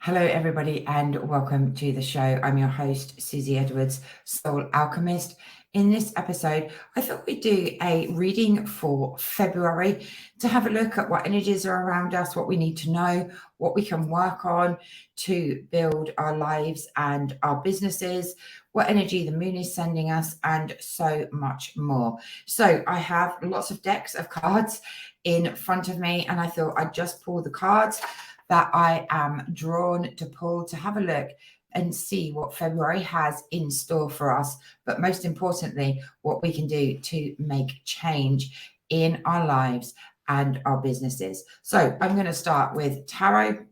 Hello, everybody, and welcome to the show. I'm your host, Susie Edwards, Soul Alchemist. In this episode, I thought we'd do a reading for February to have a look at what energies are around us, what we need to know, what we can work on to build our lives and our businesses, what energy the moon is sending us, and so much more. So I have lots of decks of cards in front of me, and I thought I'd just pull the cards that I am drawn to pull to have a look and see what February has in store for us, but most importantly, what we can do to make change in our lives and our businesses. So I'm going to start with tarot,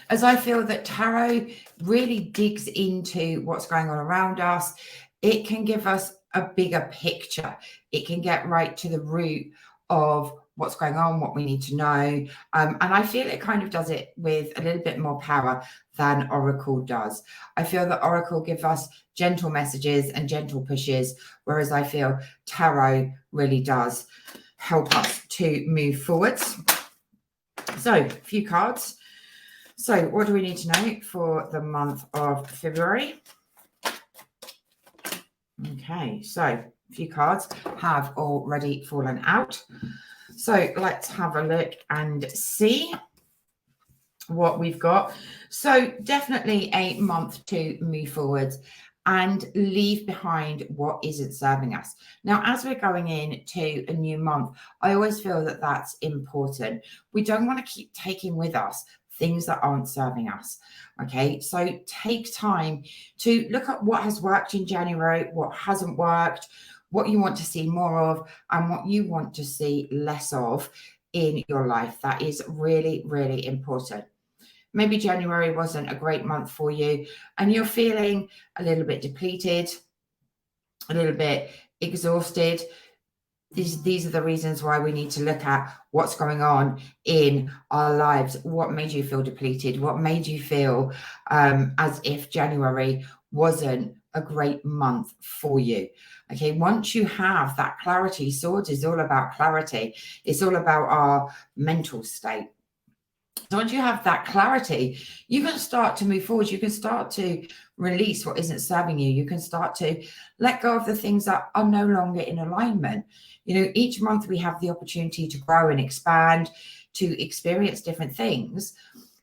as I feel that tarot really digs into what's going on around us. It can give us a bigger picture. It can get right to the root of what's going on, what we need to know. And I feel it kind of does it with a little bit more power than Oracle does. I feel that Oracle give us gentle messages and gentle pushes, whereas I feel tarot really does help us to move forwards. So a few cards. So what do we need to know for the month of February? Okay, so a few cards have already fallen out. So let's have a look and see what we've got. So definitely a month to move forward and leave behind what isn't serving us. Now, as we're going into a new month, I always feel that that's important. We don't want to keep taking with us things that aren't serving us. Okay, so take time to look at what has worked in January, what hasn't worked, what you want to see more of, and what you want to see less of in your life. That is really, really important. Maybe January wasn't a great month for you and you're feeling a little bit depleted, a little bit exhausted. These are the reasons why we need to look at what's going on in our lives. What made you feel depleted? What made you feel as if January wasn't a great month for you? Okay, once you have that clarity, Swords is all about clarity. It's all about our mental state. So once you have that clarity, you can start to move forward. You can start to release what isn't serving you. You can start to let go of the things that are no longer in alignment. You know, each month we have the opportunity to grow and expand, to experience different things.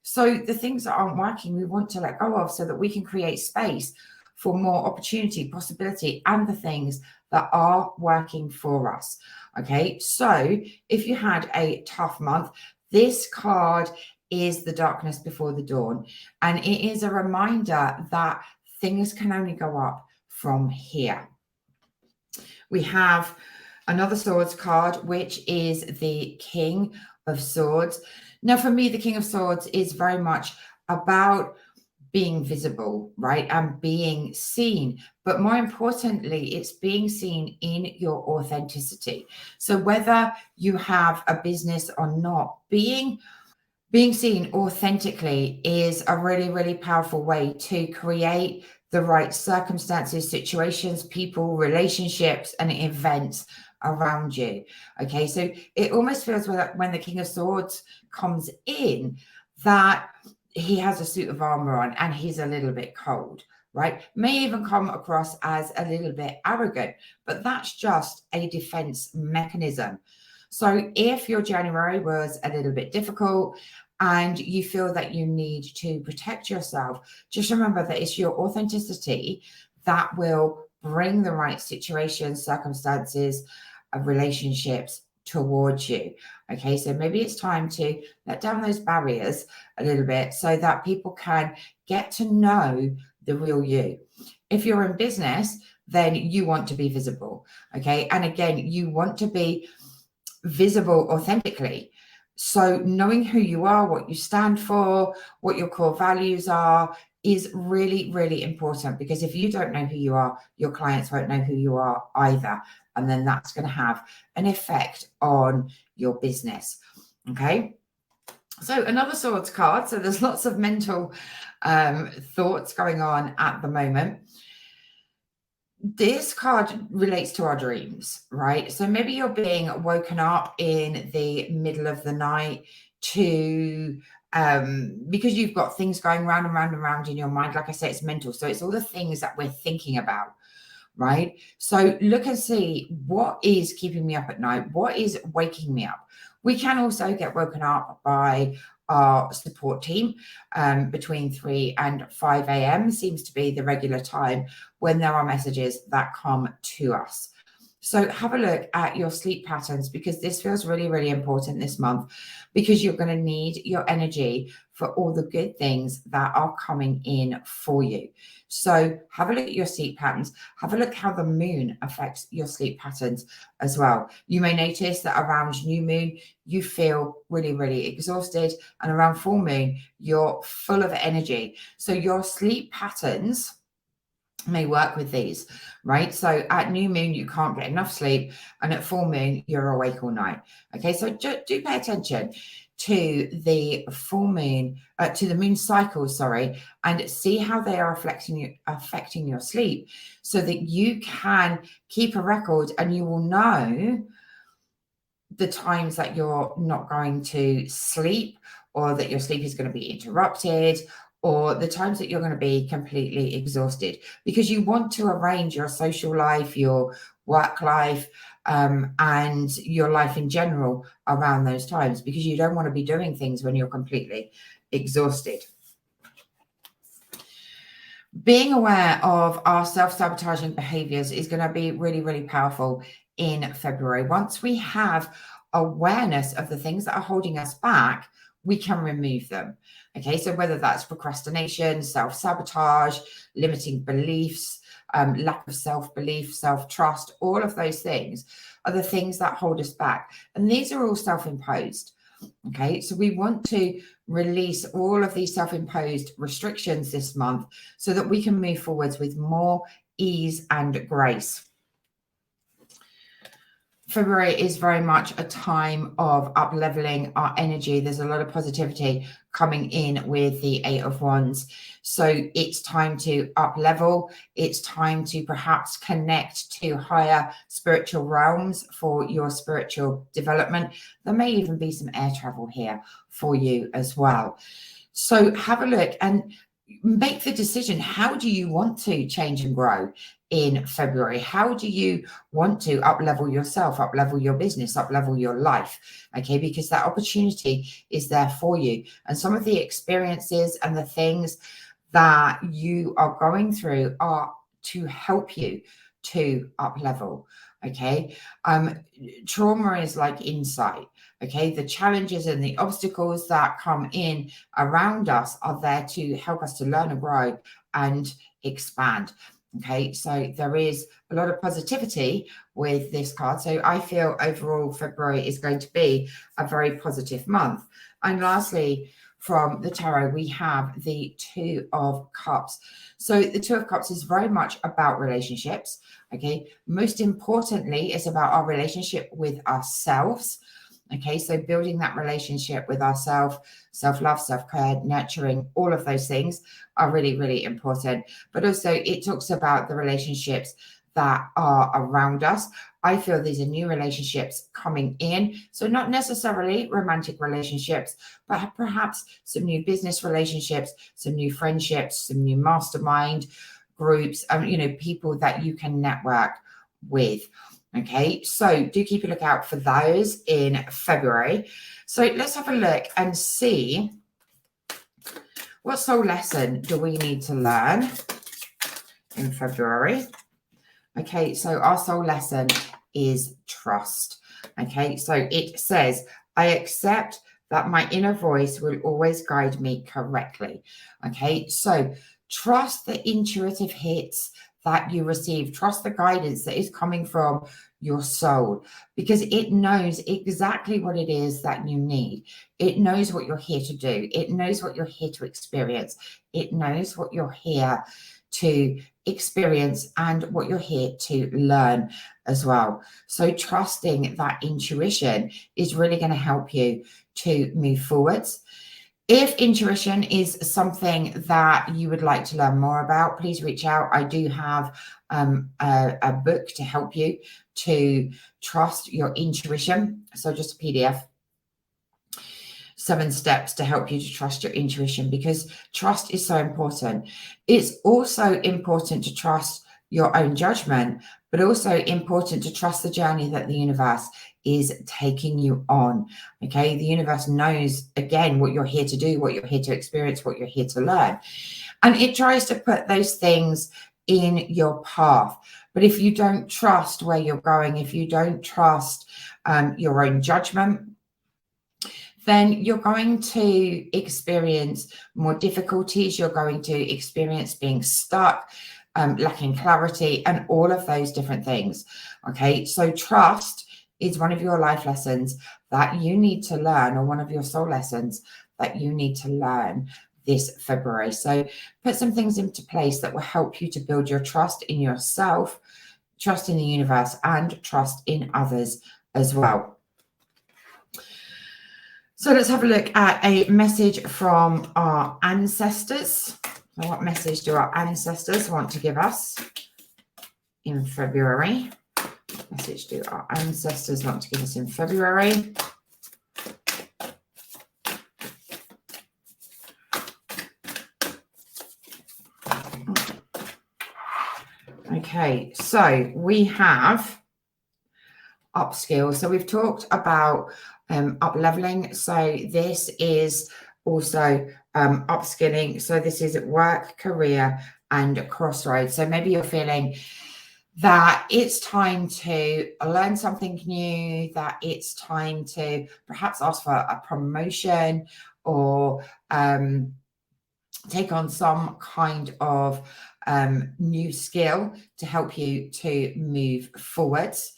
So the things that aren't working, we want to let go of so that we can create space for more opportunity, possibility, and the things that are working for us. Okay, so if you had a tough month, this card is the darkness before the dawn. And it is a reminder that things can only go up from here. We have another Swords card, which is the King of Swords. Now, for me, the King of Swords is very much about being visible, right? And being seen. But more importantly, it's being seen in your authenticity. So whether you have a business or not, being seen authentically is a really, really powerful way to create the right circumstances, situations, people, relationships, and events around you. Okay, so it almost feels like when the King of Swords comes in that he has a suit of armor on and he's a little bit cold, right? May even come across as a little bit arrogant, but that's just a defense mechanism. So if your January was a little bit difficult and you feel that you need to protect yourself, just remember that it's your authenticity that will bring the right situations, circumstances, relationships towards you. Okay, so maybe it's time to let down those barriers a little bit so that people can get to know the real you. If you're in business, then you want to be visible. Okay, and again, you want to be visible authentically. So knowing who you are, what you stand for, what your core values are, is really, really important, because if you don't know who you are, your clients won't know who you are either. And then that's going to have an effect on your business. Okay. So another Swords card. So there's lots of mental thoughts going on at the moment. This card relates to our dreams, right? So maybe you're being woken up in the middle of the night to because you've got things going round and round and round in your mind. Like I say, it's mental. So it's all the things that we're thinking about, right? So look and see what is keeping me up at night. What is waking me up? We can also get woken up by our support team between 3 and 5 a.m. seems to be the regular time when there are messages that come to us. So have a look at your sleep patterns, because this feels really, really important this month, because you're going to need your energy for all the good things that are coming in for you. So have a look at your sleep patterns. Have a look how the moon affects your sleep patterns as well. You may notice that around new moon, you feel really, really exhausted, and around full moon, you're full of energy. So your sleep patterns may work with these, right? So at new moon, you can't get enough sleep, and at full moon, you're awake all night. Okay, so do pay attention to the full moon, to the moon cycles, sorry, and see how they are affecting your sleep, so that you can keep a record and you will know the times that you're not going to sleep, or that your sleep is going to be interrupted, or the times that you're going to be completely exhausted, because you want to arrange your social life, your work life, and your life in general around those times, because you don't want to be doing things when you're completely exhausted. Being aware of our self-sabotaging behaviors is going to be really, really powerful in February. Once we have awareness of the things that are holding us back, we can remove them. Okay, so whether that's procrastination, self-sabotage, limiting beliefs, lack of self-belief, self-trust, all of those things are the things that hold us back. And these are all self-imposed. Okay, so we want to release all of these self-imposed restrictions this month so that we can move forwards with more ease and grace. February is very much a time of up-leveling our energy. There's a lot of positivity coming in with the 8 of Wands. So it's time to up-level. It's time to perhaps connect to higher spiritual realms for your spiritual development. There may even be some air travel here for you as well. So have a look and make the decision. How do you want to change and grow in February? How do you want to up-level yourself, up-level your business, up-level your life? Okay, because that opportunity is there for you. And some of the experiences and the things that you are going through are to help you to up-level. Okay, trauma is like insight. Okay, the challenges and the obstacles that come in around us are there to help us to learn and grow and expand. Okay, so there is a lot of positivity with this card. So I feel overall February is going to be a very positive month. And lastly, from the tarot, we have the 2 of Cups. So the 2 of Cups is very much about relationships. Okay, most importantly, it's about our relationship with ourselves. Okay, so building that relationship with ourselves, self-love, self-care, nurturing, all of those things are really, really important. But also it talks about the relationships that are around us. I feel these are new relationships coming in. So not necessarily romantic relationships, but perhaps some new business relationships, some new friendships, some new mastermind groups, people that you can network with. Okay, so do keep a lookout for those in February. So let's have a look and see what soul lesson do we need to learn in February. Okay, so our soul lesson is trust. Okay, so it says, I accept that my inner voice will always guide me correctly. Okay, so trust the intuitive hits that you receive. Trust the guidance that is coming from your soul, because it knows exactly what it is that you need. It knows what you're here to do. It knows what you're here to experience. It knows what you're here to experience and what you're here to learn as well. So trusting that intuition is really going to help you to move forwards. If intuition is something that you would like to learn more about, please reach out. I do have a book to help you to trust your intuition. So just a PDF. 7 steps to help you to trust your intuition, because trust is so important. It's also important to trust your own judgment, but also important to trust the journey that the universe is taking you on. Okay, the universe knows, again, what you're here to do, what you're here to experience, what you're here to learn. And it tries to put those things in your path. But if you don't trust where you're going, if you don't trust your own judgment, then you're going to experience more difficulties. You're going to experience being stuck, lacking clarity, and all of those different things. Okay, so trust is one of your life lessons that you need to learn, or one of your soul lessons that you need to learn this February. So put some things into place that will help you to build your trust in yourself, trust in the universe, and trust in others as well. So let's have a look at a message from our ancestors. So what message do our ancestors want to give us in February? What message do our ancestors want to give us in February? Okay, so we have upskill. So we've talked about up leveling. So this is also upskilling. So this is work, career, and crossroads. So maybe you're feeling that it's time to learn something new, that it's time to perhaps ask for a promotion, or take on some kind of new skill to help you to move forwards.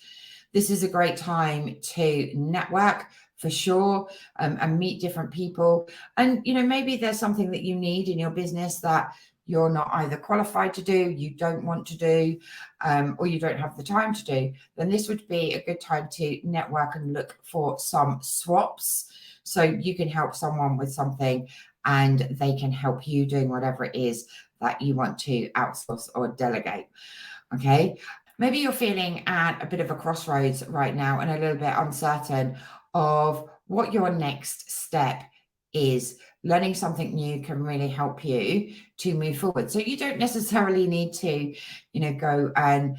This is a great time to network for sure, and meet different people. And, you know, maybe there's something that you need in your business that you're not either qualified to do, you don't want to do, or you don't have the time to do. Then this would be a good time to network and look for some swaps. So you can help someone with something and they can help you doing whatever it is that you want to outsource or delegate. Okay. Maybe you're feeling at a bit of a crossroads right now and a little bit uncertain of what your next step is. Learning something new can really help you to move forward. So you don't necessarily need to, you know, go and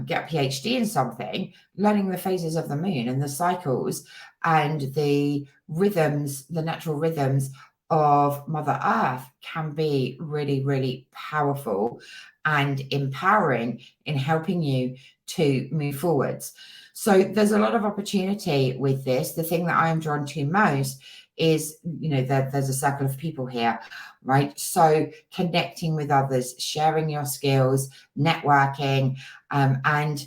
get a PhD in something. Learning the phases of the moon and the cycles and the rhythms, the natural rhythms of Mother Earth can be really, really powerful and empowering in helping you to move forwards. So there's a lot of opportunity with this. The thing that I am drawn to most is, you know, there's a circle of people here, right? So connecting with others, sharing your skills, networking, and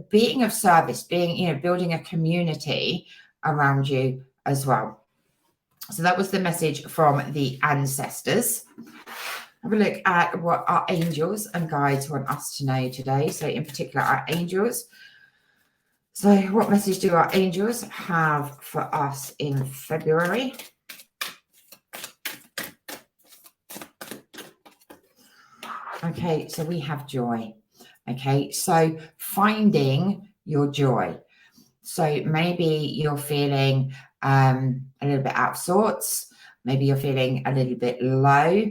being of service, being, you know, building a community around you as well. So that was the message from the ancestors. Have a look at what our angels and guides want us to know today. So in particular, our angels. So what message do our angels have for us in February? Okay, so we have joy. Okay, so finding your joy. So maybe you're feeling a little bit out of sorts. Maybe you're feeling a little bit low.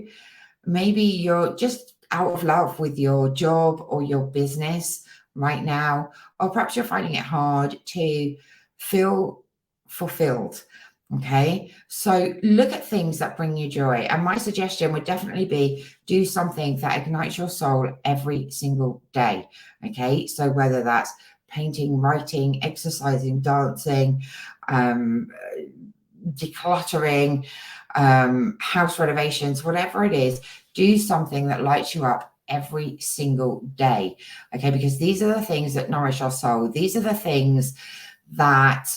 Maybe you're just out of love with your job or your business right now, or perhaps you're finding it hard to feel fulfilled. Okay, so look at things that bring you joy. And my suggestion would definitely be do something that ignites your soul every single day. Okay, so whether that's painting, writing, exercising, dancing, decluttering, house renovations, whatever it is, do something that lights you up every single day. Okay, because these are the things that nourish our soul. These are the things that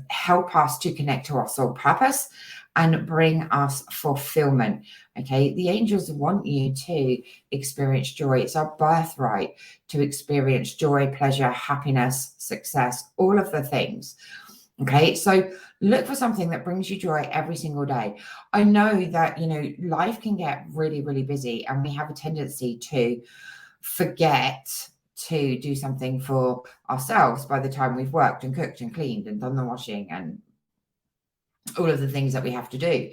help us to connect to our soul purpose and bring us fulfillment. Okay, the angels want you to experience joy. It's our birthright to experience joy, pleasure, happiness, success, all of the things. Okay, so look for something that brings you joy every single day. I know that, you know, life can get really, really busy and we have a tendency to forget to do something for ourselves by the time we've worked and cooked and cleaned and done the washing and all of the things that we have to do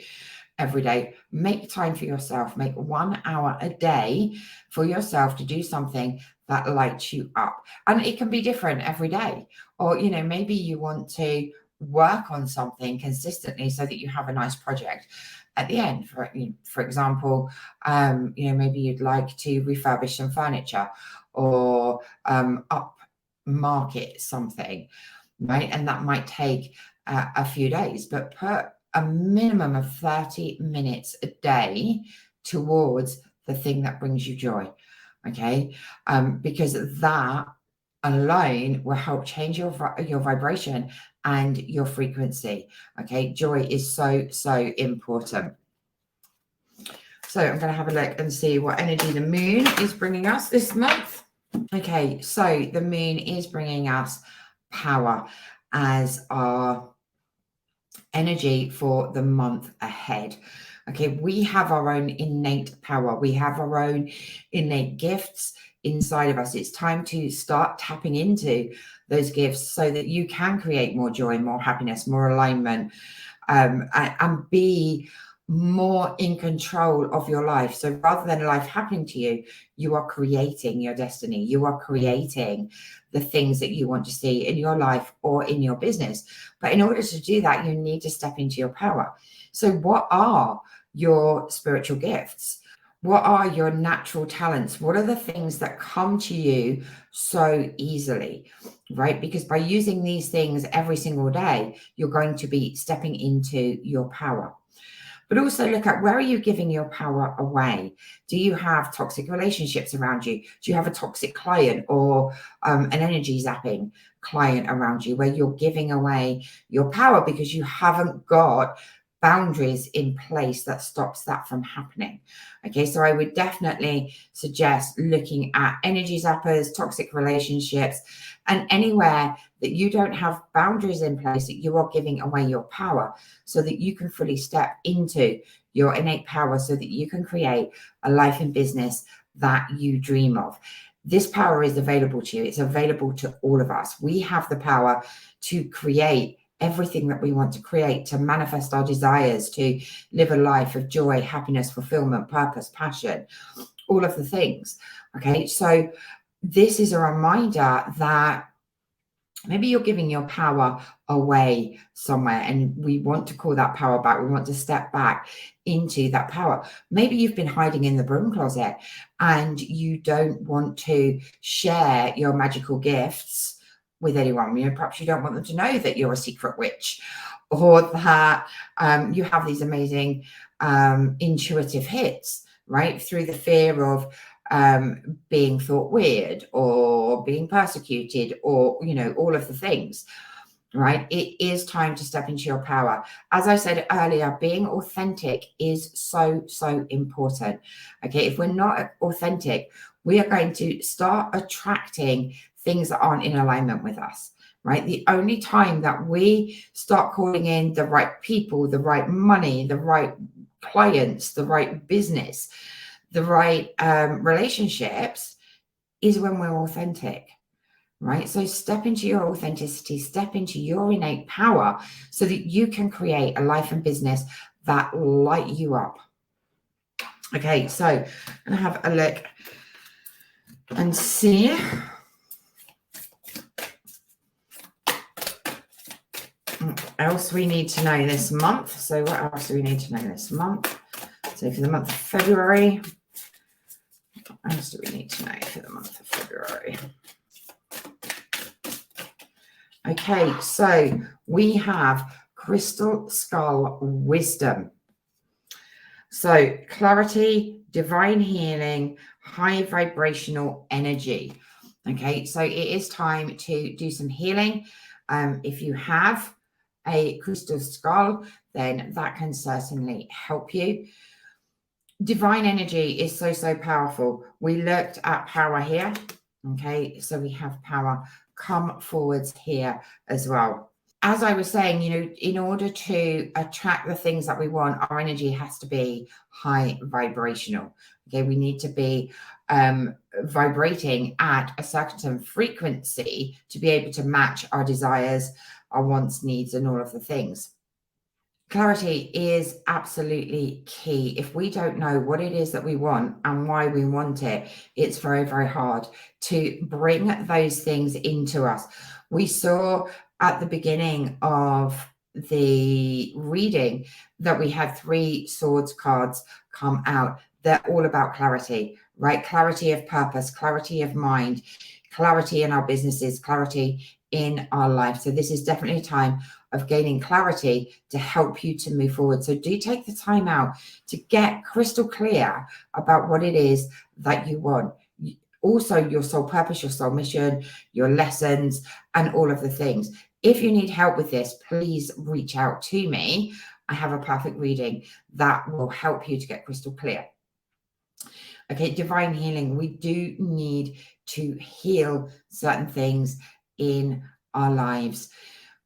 every day. Make time for yourself. Make 1 hour a day for yourself to do something that lights you up. And it can be different every day. Or, you know, maybe you want to work on something consistently so that you have a nice project at the end. For example, you know, maybe you'd like to refurbish some furniture or up market something, right? And that might take a few days, but put a minimum of 30 minutes a day towards the thing that brings you joy, okay? Because that alone will help change your vibration and your frequency, okay? Joy is so, so important. So I'm going to have a look and see what energy the moon is bringing us this month. Okay, so the moon is bringing us power as our energy for the month ahead. Okay, we have our own innate power. We have our own innate gifts inside of us. It's time to start tapping into those gifts so that you can create more joy, more happiness, more alignment, and be more in control of your life. So rather than life happening to you, you are creating your destiny. You are creating the things that you want to see in your life or in your business. But in order to do that, you need to step into your power. So what are your spiritual gifts? What are your natural talents? What are the things that come to you so easily, right? Because by using these things every single day, you're going to be stepping into your power. But also look at, where are you giving your power away? Do you have toxic relationships around you? Do you have a toxic client or an energy zapping client around you where you're giving away your power because you haven't got boundaries in place that stops that from happening? Okay, so I would definitely suggest looking at energy zappers, toxic relationships, and anywhere that you don't have boundaries in place, that you are giving away your power so that you can fully step into your innate power so that you can create a life and business that you dream of. This power is available to you. It's available to all of us. We have the power to create everything that we want to create, to manifest our desires, to live a life of joy, happiness, fulfillment, purpose, passion, all of the things. Okay, so this is a reminder that maybe you're giving your power away somewhere and we want to call that power back. We want to step back into that power. Maybe you've been hiding in the broom closet and you don't want to share your magical gifts with anyone. You know, perhaps you don't want them to know that you're a secret witch, or that you have these amazing intuitive hits, right? Through the fear of being thought weird or being persecuted, or, you know, all of the things, right? It is time to step into your power. As I said earlier, being authentic is so, so important. Okay, if we're not authentic, we are going to start attracting things that aren't in alignment with us, right? The only time that we start calling in the right people, the right money, the right clients, the right business, the right relationships is when we're authentic, right? So step into your authenticity, step into your innate power so that you can create a life and business that light you up. Okay, so I'm going to have a look and see what else we need to know this month. So what else do we need to know this month? So for the month of February, what else do we need to know for the month of February? Okay, so we have Crystal Skull Wisdom. So clarity, divine healing, high vibrational energy. Okay, so it is time to do some healing. If you have a crystal skull, then that can certainly help you. Divine energy is so, so powerful. We looked at power here. Okay, so we have power come forwards here as well. As I was saying, you know, in order to attract the things that we want, our energy has to be high vibrational. Okay, we need to be vibrating at a certain frequency to be able to match our desires, our wants, needs, and all of the things. Clarity is absolutely key. If we don't know what it is that we want and why we want it, it's very, very hard to bring those things into us. We saw at the beginning of the reading that we had 3 swords cards come out. They're all about clarity, right? Clarity of purpose, clarity of mind, clarity in our businesses, clarity in our life. So this is definitely a time of gaining clarity to help you to move forward. So do take the time out to get crystal clear about what it is that you want. Also, your soul purpose, your soul mission, your lessons, and all of the things. If you need help with this, please reach out to me. I have a perfect reading that will help you to get crystal clear. Okay, divine healing. We do need to heal certain things in our lives.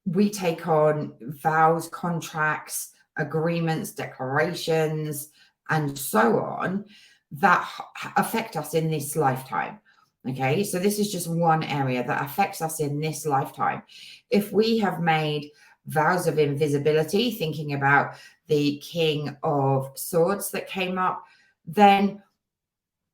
We take on vows, contracts, agreements, declarations, and so on that affect us in this lifetime. Okay, so this is just one area that affects us in this lifetime. If we have made vows of invisibility, thinking about the King of Swords that came up, then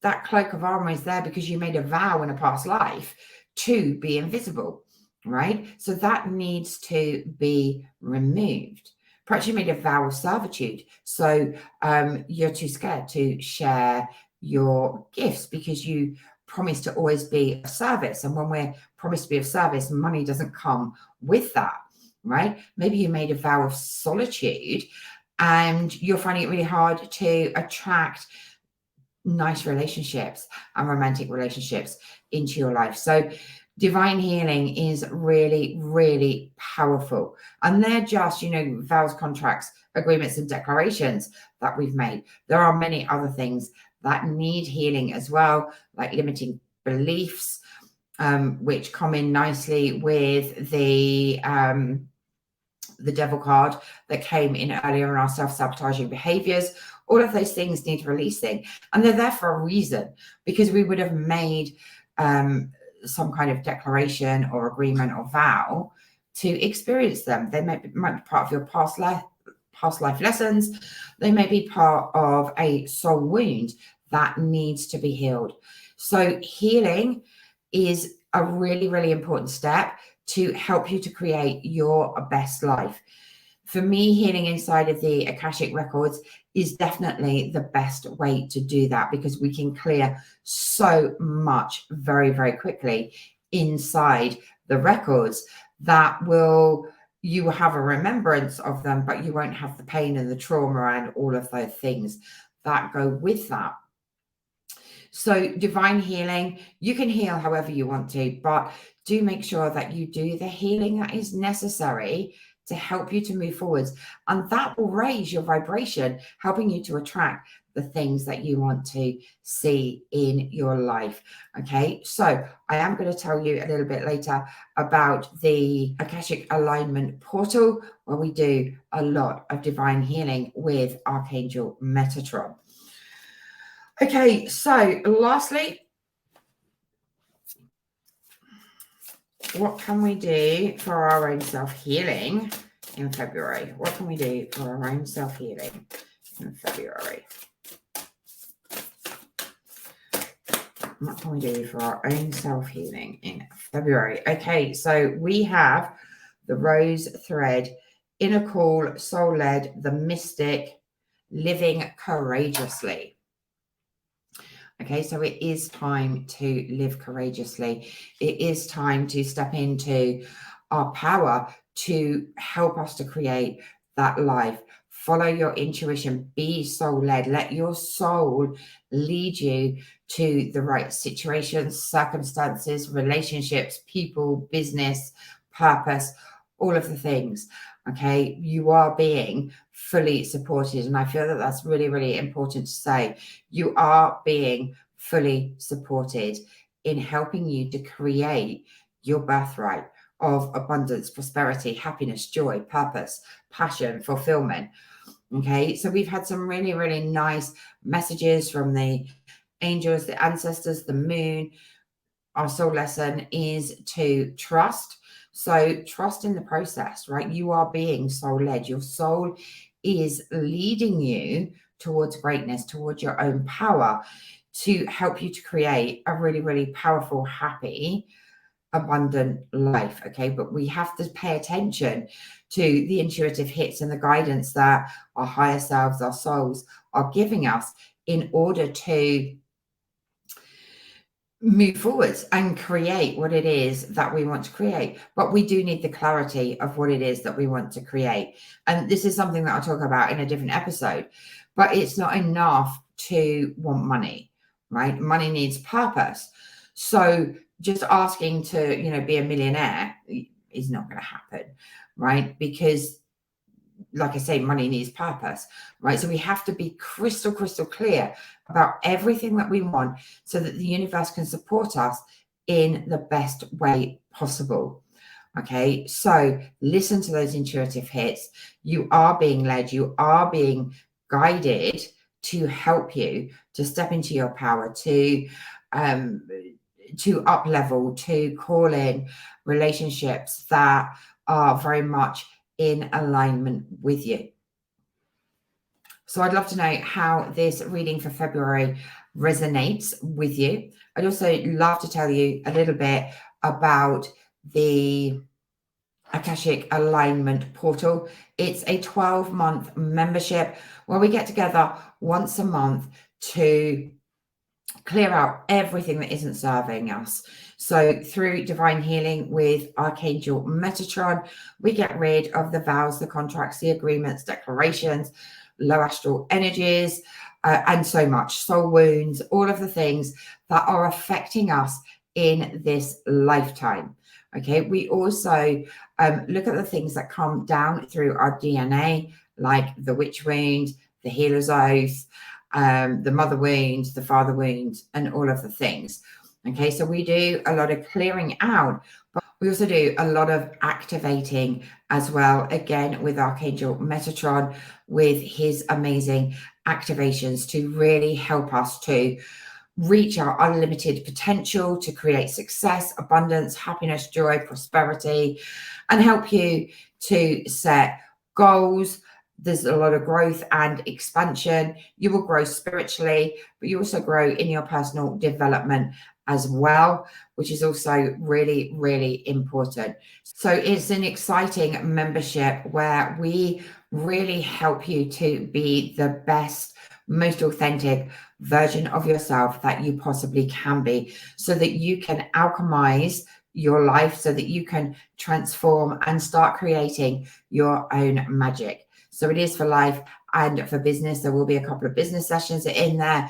that cloak of armor is there because you made a vow in a past life to be invisible, right? So that needs to be removed. Perhaps you made a vow of servitude. So you're too scared to share your gifts because you promised to always be of service. And when we're promised to be of service, money doesn't come with that, right? Maybe you made a vow of solitude and you're finding it really hard to attract nice relationships and romantic relationships into your life. So divine healing is really, really powerful. And they're just, vows, contracts, agreements, and declarations that we've made. There are many other things that need healing as well, like limiting beliefs, which come in nicely with the devil card that came in earlier in our self-sabotaging behaviors. All of those things need releasing, and they're there for a reason, because we would have made some kind of declaration or agreement or vow to experience them. They might be part of your past life lessons. They may be part of a soul wound that needs to be healed. So healing is a really, really important step to help you to create your best life. For me, healing inside of the Akashic records is definitely the best way to do that, because we can clear so much very, very quickly inside the records that you will have a remembrance of them, but you won't have the pain and the trauma and all of those things that go with that. So divine healing, you can heal however you want to, but do make sure that you do the healing that is necessary to help you to move forwards. And that will raise your vibration, helping you to attract the things that you want to see in your life. Okay, so I am going to tell you a little bit later about the Akashic Alignment Portal, where we do a lot of divine healing with Archangel Metatron. Okay, so lastly, what can we do for our own self-healing in February? What can we do for our own self-healing in February? What can we do for our own self-healing in February? Okay, so we have the Rose Thread, Inner Call, Soul-Led, the Mystic, Living Courageously. Okay, so it is time to live courageously. It is time to step into our power to help us to create that life. Follow your intuition, be soul-led. Let your soul lead you to the right situations, circumstances, relationships, people, business, purpose, all of the things. Okay, you are being fully supported. And I feel that that's really, really important to say. You are being fully supported in helping you to create your birthright of abundance, prosperity, happiness, joy, purpose, passion, fulfillment. Okay, so we've had some really, really nice messages from the angels, the ancestors, the moon. Our soul lesson is to trust. So trust in the process, right? You are being soul led. Your soul is leading you towards greatness, towards your own power, to help you to create a really, really powerful, happy, abundant life. Okay. But we have to pay attention to the intuitive hits and the guidance that our higher selves, our souls are giving us in order to move forwards and create what it is that we want to create. But we do need the clarity of what it is that we want to create. And this is something that I'll talk about in a different episode. But it's not enough to want money, right? Money needs purpose. So just asking to, be a millionaire is not going to happen, right? Because like I say, money needs purpose, right? So we have to be crystal clear about everything that we want so that the universe can support us in the best way possible. Okay, so listen to those intuitive hits. You are being led, you are being guided to help you to step into your power, to up level, to call in relationships that are very much in alignment with you. So I'd love to know how this reading for February resonates with you. I'd also love to tell you a little bit about the Akashic Alignment Portal. It's a 12-month membership where we get together once a month to clear out everything that isn't serving us. So through divine healing with Archangel Metatron, we get rid of the vows, the contracts, the agreements, declarations, low astral energies, and so much, soul wounds, all of the things that are affecting us in this lifetime. Okay, we also look at the things that come down through our DNA, like the witch wound, the healer's oath, the mother wound, the father wound, and all of the things. Okay, so we do a lot of clearing out, but we also do a lot of activating as well, again, with Archangel Metatron, with his amazing activations to really help us to reach our unlimited potential, to create success, abundance, happiness, joy, prosperity, and help you to set goals. There's a lot of growth and expansion. You will grow spiritually, but you also grow in your personal development as well, which is also really, really important. So it's an exciting membership where we really help you to be the best, most authentic version of yourself that you possibly can be, so that you can alchemize your life, so that you can transform and start creating your own magic. So it is for life and for business. There will be a couple of business sessions in there.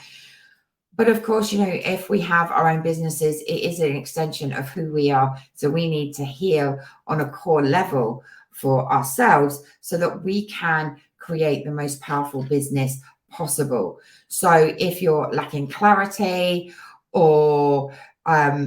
But of course, if we have our own businesses, it is an extension of who we are. So we need to heal on a core level for ourselves so that we can create the most powerful business possible. So if you're lacking clarity, or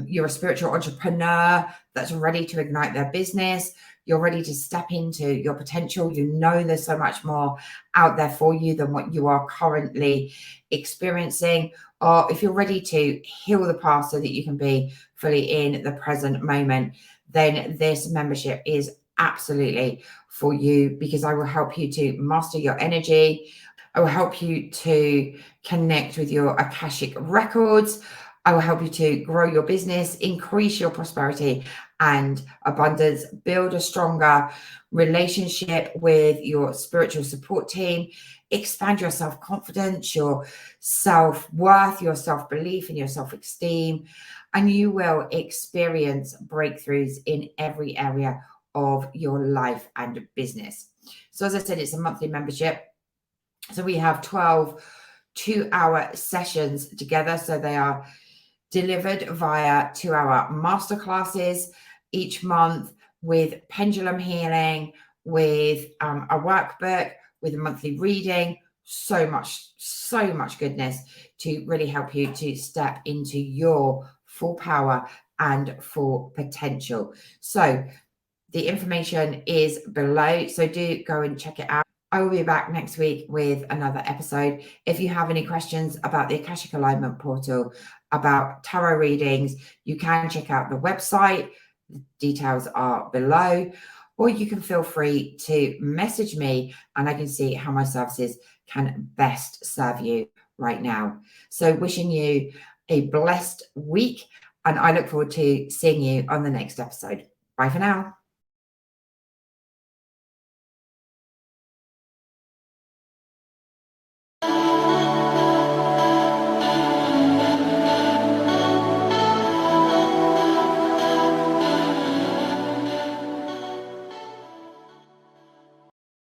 you're a spiritual entrepreneur that's ready to ignite their business, you're ready to step into your potential, there's so much more out there for you than what you are currently experiencing, or if you're ready to heal the past so that you can be fully in the present moment, then this membership is absolutely for you, because I will help you to master your energy. I will help you to connect with your Akashic records. I will help you to grow your business, increase your prosperity and abundance, build a stronger relationship with your spiritual support team, expand your self-confidence, your self-worth, your self-belief, and your self-esteem, and you will experience breakthroughs in every area of your life and business. So as I said, it's a monthly membership. So we have 12 2-hour sessions together. So they are delivered via 2-hour masterclasses each month, with pendulum healing, with a workbook, with a monthly reading, so much goodness to really help you to step into your full power and full potential. So the information is below, so do go and check it out. I will be back next week with another episode. If you have any questions about the Akashic Alignment Portal, about tarot readings, you can check out the website, Details are below, or you can feel free to message me and I can see how my services can best serve you right now. So wishing you a blessed week, and I look forward to seeing you on the next episode. Bye for now.